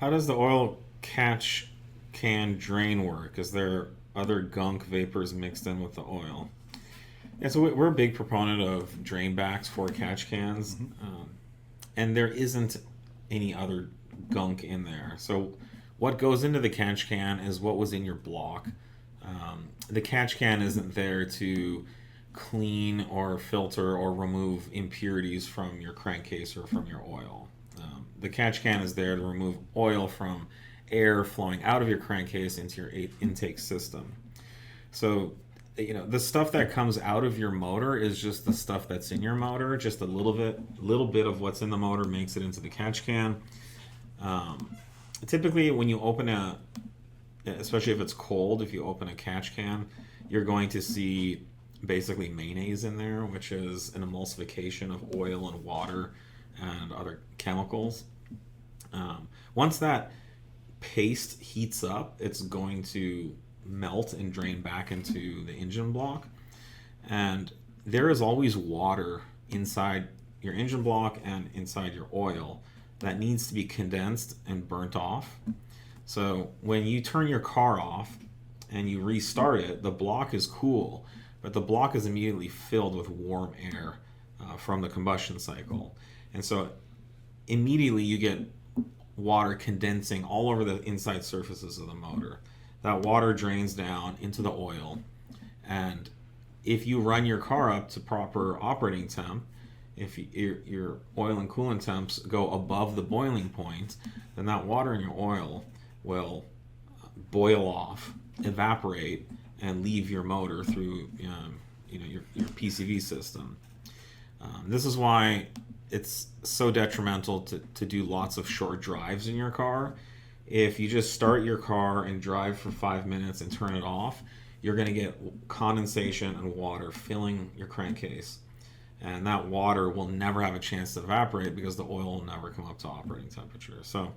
How does the oil catch can drain work? Is there other gunk vapors mixed in with the oil? Yeah, so we're a big proponent of drain backs for catch cans, and there isn't any other gunk in there. So what goes into the catch can is what was in your block. The catch can isn't there to clean or filter or remove impurities from your crankcase or from your oil. The catch can is there to remove oil from air flowing out of your crankcase into your intake system. So, the stuff that comes out of your motor is just the stuff that's in your motor. Just a little bit of what's in the motor makes it into the catch can. Typically, when you open especially if it's cold, if you open a catch can, you're going to see basically mayonnaise in there, which is an emulsification of oil and water and other chemicals. Once that paste heats up, it's going to melt and drain back into the engine block. And there is always water inside your engine block and inside your oil that needs to be condensed and burnt off. So when you turn your car off and you restart it, the block is cool, but the block is immediately filled with warm air from the combustion cycle. And so immediately you get water condensing all over the inside surfaces of the motor. That water drains down into the oil, and if you run your car up to proper operating temp, if your oil and coolant temps go above the boiling point, then that water in your oil will boil off, evaporate, and leave your motor through your PCV system. This is why it's so detrimental to do lots of short drives in your car. If you just start your car and drive for 5 minutes and turn it off, you're going to get condensation and water filling your crankcase. And that water will never have a chance to evaporate because the oil will never come up to operating temperature. So,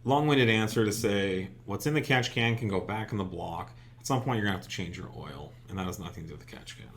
long-winded answer to say what's in the catch can go back in the block. At some point, you're going to have to change your oil, and that has nothing to do with the catch can.